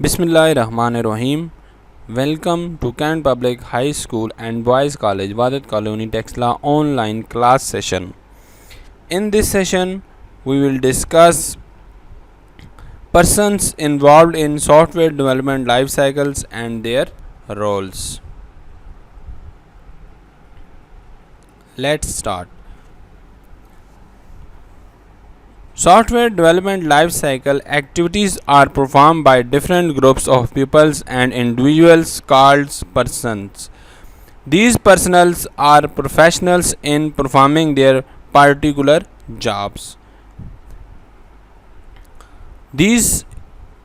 Bismillahirrahmanirrahim. Welcome to Kent Public High School and Boys College, Wadat Colony, Texla online class session. In this session, we will discuss persons involved in software development life cycles and their roles. Let's start. Software development life cycle activities are performed by different groups of peoples and individuals called persons. These personals are professionals in performing their particular jobs. These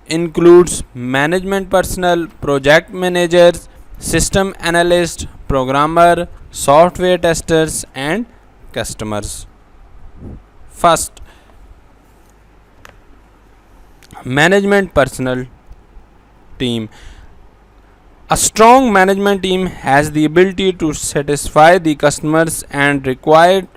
includes management personnel, project managers, system analyst, programmer, software testers and customers. First, management personnel team. A strong management team has the ability to satisfy the customers and required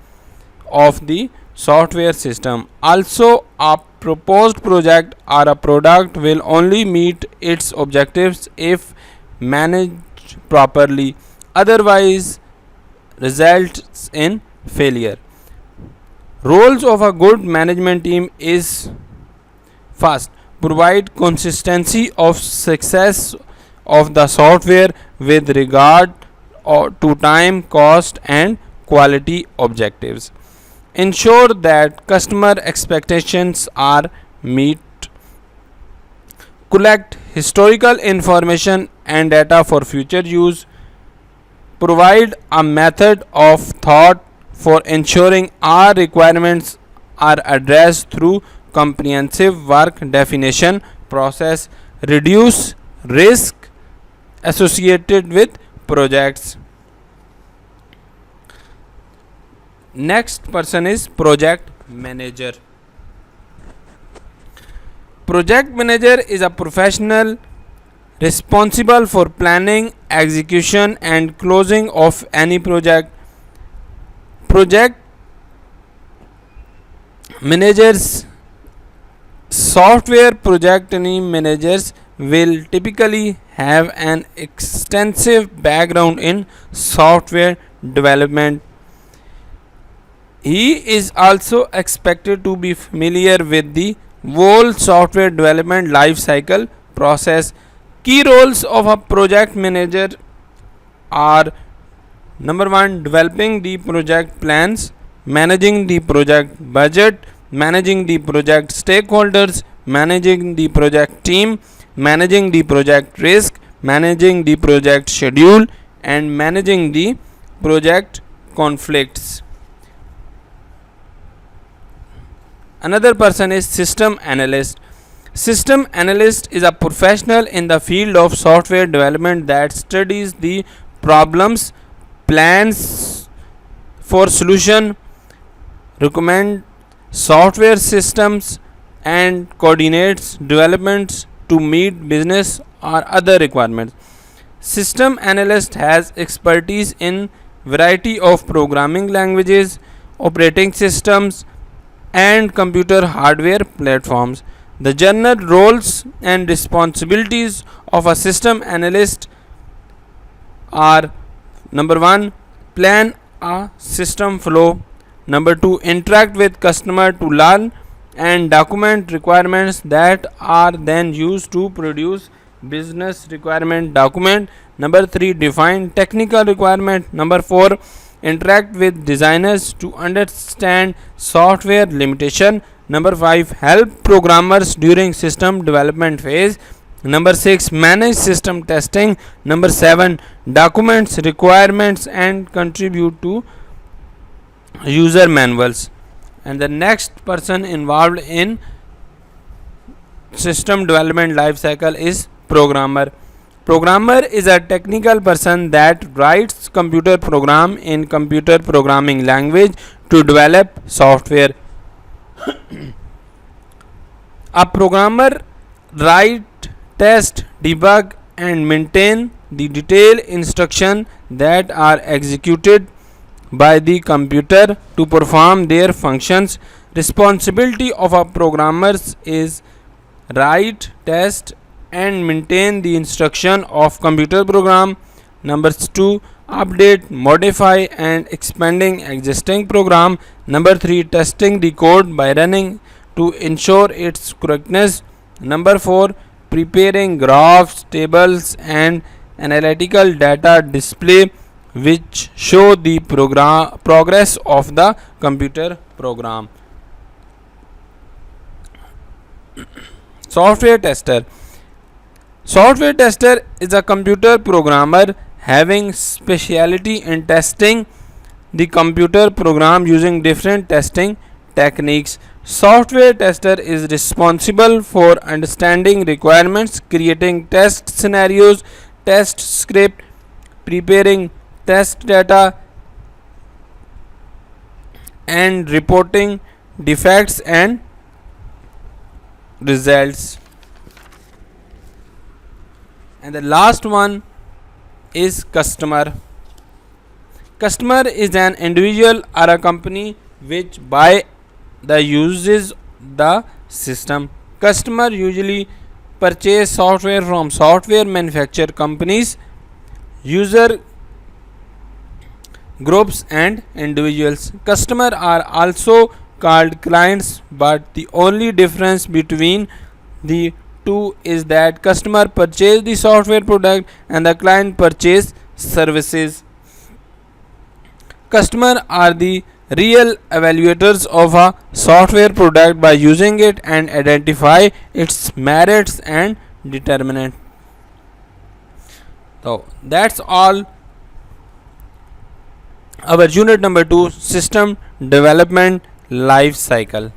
of the software system. Also, a proposed project or a product will only meet its objectives if managed properly, otherwise results in failure. Roles of a good management team is: first, provide consistency of success of the software with regard to time, cost and quality objectives. Ensure that customer expectations are met. Collect historical information and data for future use. Provide a method of thought for ensuring our requirements are addressed through comprehensive work definition process. Reduce risk associated with projects. Next person is project manager. Project manager is a professional responsible for planning, execution and closing of any project. Project managers, software project managers will typically have an extensive background in software development. He is also expected to be familiar with the whole software development life cycle process. Key roles of a project manager are: number 1, developing the project plans, managing the project budget, managing the project stakeholders, managing the project team, managing the project risk, managing the project schedule and managing the project conflicts. Another person is system analyst. System analyst is a professional in the field of software development that studies the problems, plans for solution, recommend software systems and coordinates developments to meet business or other requirements. System analyst has expertise in variety of programming languages, operating systems and computer hardware platforms. The general roles and responsibilities of a system analyst are: number 1, plan a system flow. Number 2, interact with customer to learn and document requirements that are then used to produce business requirement document. Number 3, define technical requirement. Number 4, interact with designers to understand software limitation. Number 5, help programmers during system development phase. Number 6, manage system testing. Number 7, documents requirements and contribute to user manuals. And the next person involved in system development life cycle is programmer. Programmer is a technical person that writes computer program in computer programming language to develop software. A programmer write, test, debug and maintain the detailed instruction that are executed by the computer to perform their functions. Responsibility of a programmer is write, test and maintain the instruction of computer program. Number 2, update, modify and expanding existing program. Number 3, testing the code by running to ensure its correctness. Number 4, preparing graphs, tables and analytical data display which show the progress of the computer program. Software tester. Software tester is a computer programmer having specialty in testing the computer program using different testing techniques. Software tester is responsible for understanding requirements, creating test scenarios, test script, preparing test data, and reporting defects and results. And the last one is customer. Customer is an individual or a company which buy the uses the system. Customer usually purchase software from software manufacturer companies, user groups and individuals. Customer are also called clients, but the only difference between the two is that customer purchase the software product and the client purchase services. Customer are the real evaluators of a software product by using it and identify its merits and determinant. So that's all our unit number 2, system development life cycle.